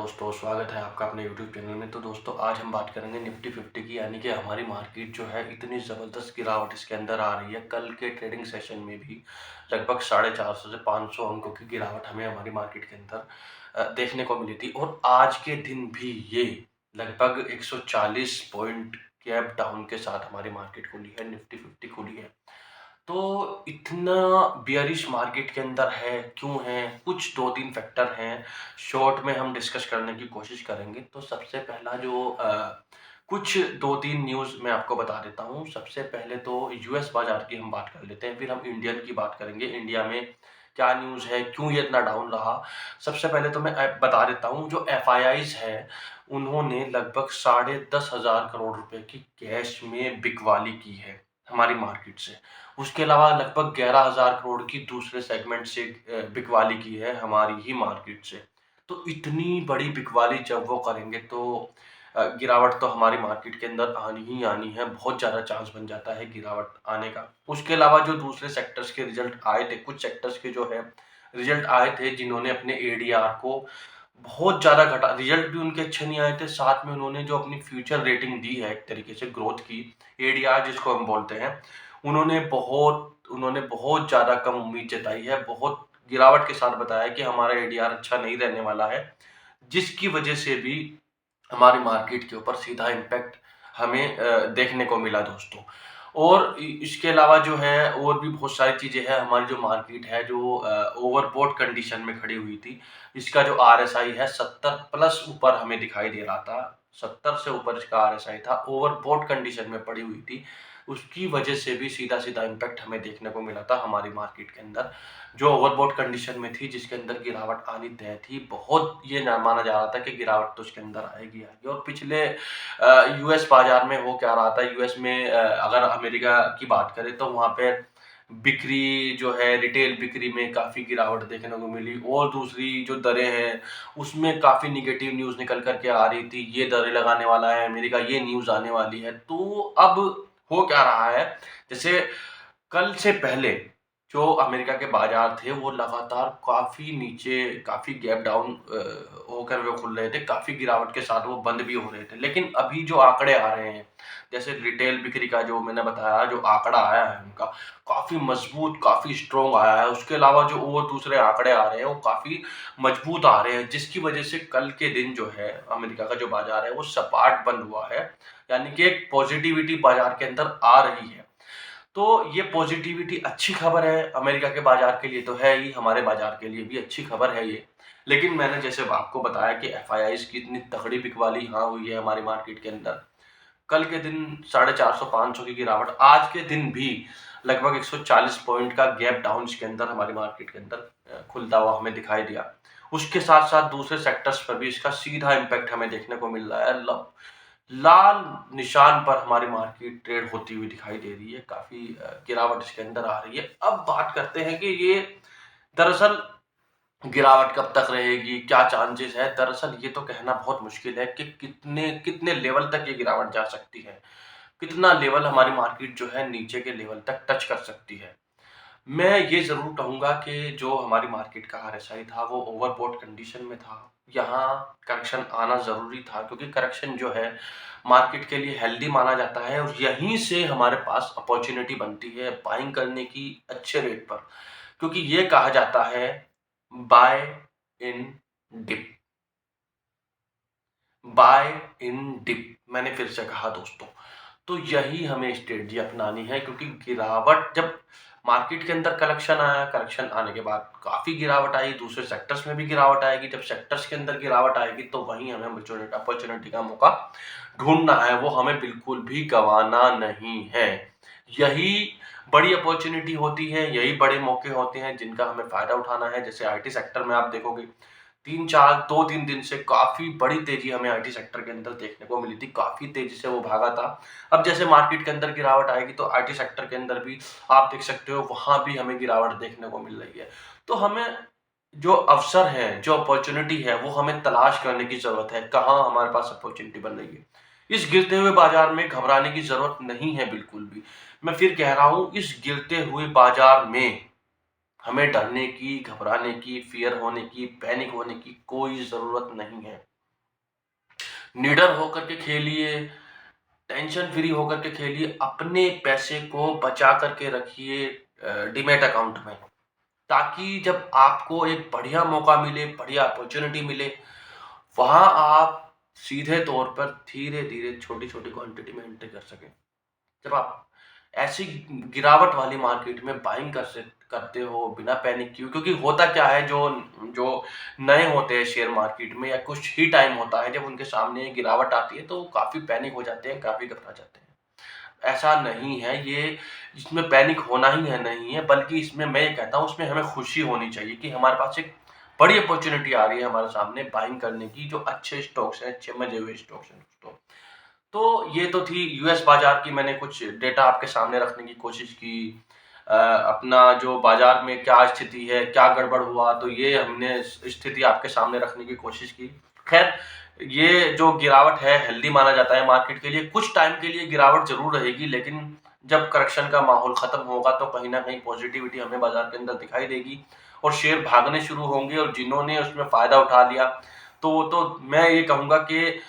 दोस्तों, स्वागत है आपका अपने यूट्यूब चैनल में। तो दोस्तों, आज हम बात करेंगे निफ्टी 50 की, यानी कि हमारी मार्केट जो है इतनी ज़बरदस्त गिरावट इसके अंदर आ रही है। कल के ट्रेडिंग सेशन में भी लगभग 450 से 500 अंकों की गिरावट हमें हमारी मार्केट के अंदर देखने को मिली थी। और आज के दिन भी ये लगभग 140 पॉइंट गैप डाउन के साथ हमारी मार्केट खुली है, निफ्टी 50 खुली है। तो इतना बियरिश मार्केट के अंदर है, क्यों है? कुछ 2-3 फैक्टर हैं, शॉर्ट में हम डिस्कस करने की कोशिश करेंगे। तो सबसे पहला जो कुछ 2-3 न्यूज़ मैं आपको बता देता हूँ। सबसे पहले तो यूएस बाज़ार की हम बात कर लेते हैं, फिर हम इंडियन की बात करेंगे, इंडिया में क्या न्यूज़ है, क्यों ये इतना डाउन रहा। सबसे पहले तो मैं बता देता हूँ, जो एफआईआईज़ हैं, उन्होंने लगभग 10,500 करोड़ रुपए की कैश में बिकवाली की है हमारी मार्केट से। उसके अलावा लगभग 11,000 करोड़ की दूसरे सेगमेंट से बिकवाली की है हमारी ही मार्केट से। तो इतनी बड़ी बिकवाली जब वो करेंगे तो गिरावट तो हमारी मार्केट के अंदर आनी ही आनी है, बहुत ज़्यादा चांस बन जाता है गिरावट आने का। उसके अलावा जो दूसरे सेक्टर्स के रिजल्ट आए थे, कुछ सेक्टर्स के जो है रिजल्ट आए थे जिन्होंने अपने एडीआर को बहुत ज़्यादा घटा, रिजल्ट भी उनके अच्छे नहीं आए थे, साथ में उन्होंने जो अपनी फ्यूचर रेटिंग दी है एक तरीके से ग्रोथ की, एडीआर जिसको हम बोलते हैं, उन्होंने बहुत ज़्यादा कम उम्मीद जताई है, बहुत गिरावट के साथ बताया कि हमारा एडीआर अच्छा नहीं रहने वाला है, जिसकी वजह से भी हमारी मार्केट के ऊपर सीधा इम्पैक्ट हमें देखने को मिला दोस्तों। और इसके अलावा जो है और भी बहुत सारी चीज़ें हैं, हमारी जो मार्केट है जो ओवरबॉट कंडीशन में खड़ी हुई थी। इसका जो आरएसआई है 70 प्लस ऊपर हमें दिखाई दे रहा था, 70 से ऊपर इसका आरएसआई था, ओवरबॉट कंडीशन में पड़ी हुई थी। उसकी वजह से भी सीधा-सीधा इम्पैक्ट हमें देखने को मिला था हमारी मार्केट के अंदर, जो ओवरबॉट कंडीशन में थी, जिसके अंदर गिरावट आनी तय थी। बहुत ये ना माना जा रहा था कि गिरावट तो उसके अंदर आएगी आएगी। और पिछले यूएस बाजार में हो क्या रहा था, यूएस में अगर अमेरिका की बात करें तो वहाँ पे बिक्री जो है, रिटेल बिक्री में काफ़ी गिरावट देखने को मिली। और दूसरी जो दरें हैं, उसमें काफ़ी नेगेटिव न्यूज़ निकल कर के आ रही थी, ये दरें लगाने वाला है अमेरिका, ये न्यूज़ आने वाली है। तो अब हो क्या रहा है, जैसे कल से पहले जो अमेरिका के बाजार थे वो लगातार काफ़ी नीचे, काफ़ी गैप डाउन होकर वो खुल रहे थे, काफ़ी गिरावट के साथ वो बंद भी हो रहे थे। लेकिन अभी जो आंकड़े आ रहे हैं, जैसे रिटेल बिक्री का जो मैंने बताया, जो आंकड़ा आया है उनका, काफ़ी मजबूत, काफ़ी स्ट्रॉन्ग आया है। उसके अलावा जो और दूसरे आंकड़े आ रहे हैं वो काफ़ी मजबूत आ रहे हैं, जिसकी वजह से कल के दिन जो है अमेरिका का जो बाजार है वो सपाट बंद हुआ है, यानी कि एक पॉजिटिविटी बाजार के अंदर आ रही है। तो ये पॉजिटिविटी अच्छी खबर है, अमेरिका के बाजार के लिए तो है ही, हमारे बाजार के लिए भी अच्छी खबर है ये। लेकिन मैंने जैसे आपको बताया कि एफआईआईज़ की इतनी तगड़ी बिकवाली यहाँ हुई है हमारी मार्केट के अंदर। कल के दिन 450-500 की गिरावट, आज के दिन भी लगभग 140 पॉइंट का गैप डाउन इसके अंदर हमारी मार्केट के अंदर खुलता हुआ हमें दिखाई दिया। उसके साथ-साथ दूसरे सेक्टर्स पर भी इसका सीधा इम्पैक्ट हमें देखने को मिल रहा है। लाल निशान पर हमारी मार्केट ट्रेड होती हुई दिखाई दे रही है, काफ़ी गिरावट इसके अंदर आ रही है। अब बात करते हैं कि ये दरअसल गिरावट कब तक रहेगी, क्या चांसेस है? दरअसल ये तो कहना बहुत मुश्किल है कि कितने कितने लेवल तक ये गिरावट जा सकती है, कितना लेवल हमारी मार्केट जो है नीचे के लेवल तक टच कर सकती है। मैं ये ज़रूर कहूँगा कि जो हमारी मार्केट का आरएसआई था वो ओवरबॉट कंडीशन में था। यहाँ करेक्शन आना ज़रूरी था, क्योंकि करेक्शन जो है मार्केट के लिए हेल्दी माना जाता है और यहीं से हमारे पास अपॉर्च्युनिटी बनती है बाइंग करने की अच्छे रेट पर। क्योंकि ये कहा जाता है बाय इन डिप, बाय इन डिप, मैंने फिर से कहा दोस्तों। तो यही हमें स्ट्रेटजी अपनानी है, क्योंकि गिरावट जब मार्केट के अंदर करेक्शन आया, करेक्शन आने के बाद काफ़ी गिरावट आई, दूसरे सेक्टर्स में भी गिरावट आएगी। जब सेक्टर्स के अंदर गिरावट आएगी तो वहीं हमें अपॉर्चुनिटी का मौका ढूंढना है, वो हमें बिल्कुल भी गंवाना नहीं है। यही बड़ी अपॉर्चुनिटी होती है, यही बड़े मौके होते हैं जिनका हमें फ़ायदा उठाना है। जैसे आईटी सेक्टर में आप देखोगे 2-3 दिन से काफ़ी बड़ी तेज़ी हमें आईटी सेक्टर के अंदर देखने को मिली थी, काफ़ी तेज़ी से वो भागा था। अब जैसे मार्केट के अंदर गिरावट आएगी तो आईटी सेक्टर के अंदर भी आप देख सकते हो, वहाँ भी हमें गिरावट देखने को मिल रही है। तो हमें जो अवसर है, जो अपॉर्चुनिटी है, वो हमें तलाश करने की ज़रूरत है, कहाँ हमारे पास अपॉर्चुनिटी बन रही है। इस गिरते हुए बाज़ार में घबराने की ज़रूरत नहीं है बिल्कुल भी। मैं फिर कह रहा हूँ, इस गिरते हुए बाज़ार में हमें डरने की, घबराने की, फ़ियर होने की, पैनिक होने की कोई ज़रूरत नहीं है। निडर होकर के खेलिए, टेंशन फ्री होकर के खेलिए, अपने पैसे को बचा करके रखिए डीमैट अकाउंट में, ताकि जब आपको एक बढ़िया मौका मिले, बढ़िया अपॉर्चुनिटी मिले, वहाँ आप सीधे तौर पर धीरे-धीरे छोटी-छोटी क्वांटिटी में एंट्री कर सकें। जब आप ऐसी गिरावट वाली मार्केट में बाइंग करते हो बिना पैनिक किए, क्योंकि होता क्या है, जो जो नए होते हैं शेयर मार्केट में, या कुछ ही टाइम होता है जब उनके सामने गिरावट आती है तो काफ़ी पैनिक हो जाते हैं, काफ़ी घबरा जाते हैं। ऐसा नहीं है, ये इसमें पैनिक होना ही है नहीं है, बल्कि इसमें मैं ये कहता हूँ, इसमें हमें खुशी होनी चाहिए कि हमारे पास एक बड़ी अपॉर्चुनिटी आ रही है हमारे सामने बाइंग करने की, जो अच्छे स्टॉक्स हैं, अच्छे मजे हुए स्टॉक्स हैं दोस्तों। तो ये तो थी यूएस बाजार की, मैंने कुछ डेटा आपके सामने रखने की कोशिश की। अपना जो बाजार में क्या स्थिति है, क्या गड़बड़ हुआ, तो ये हमने स्थिति आपके सामने रखने की कोशिश की। खैर, ये जो गिरावट है हेल्दी माना जाता है मार्केट के लिए। कुछ टाइम के लिए गिरावट जरूर रहेगी, लेकिन जब करेक्शन का माहौल खत्म होगा तो कहीं ना कहीं पॉजिटिविटी हमें बाजार के अंदर दिखाई देगी और शेयर भागने शुरू होंगे, और जिन्होंने उसमें फायदा उठा लिया तो मैं ये कहूंगा कि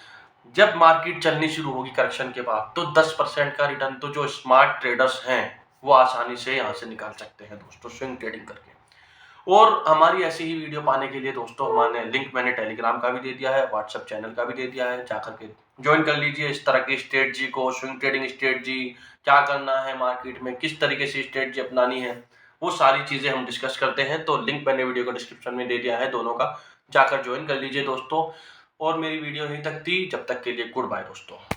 जब मार्केट चलनी शुरू होगी करेक्शन के बाद, तो 10% का रिटर्न तो जो स्मार्ट ट्रेडर्स हैं वो आसानी से यहाँ से निकाल सकते हैं दोस्तों, स्विंग ट्रेडिंग करके। और हमारी ऐसी ही वीडियो पाने के लिए दोस्तों, हमारे लिंक मैंने टेलीग्राम का भी दे दिया है, व्हाट्सएप चैनल का भी दे दिया है, जाकर के ज्वाइन कर लीजिए। इस तरह की स्ट्रेटजी को, स्विंग ट्रेडिंग स्ट्रेटजी, क्या करना है मार्केट में, किस तरीके से स्ट्रेटजी अपनानी है, वो सारी चीजें हम डिस्कस करते हैं। तो लिंक मैंने वीडियो को डिस्क्रिप्शन में दे दिया है दोनों का, जाकर ज्वाइन कर लीजिए दोस्तों। और मेरी वीडियो यहीं तक थी, जब तक के लिए गुड बाय दोस्तों।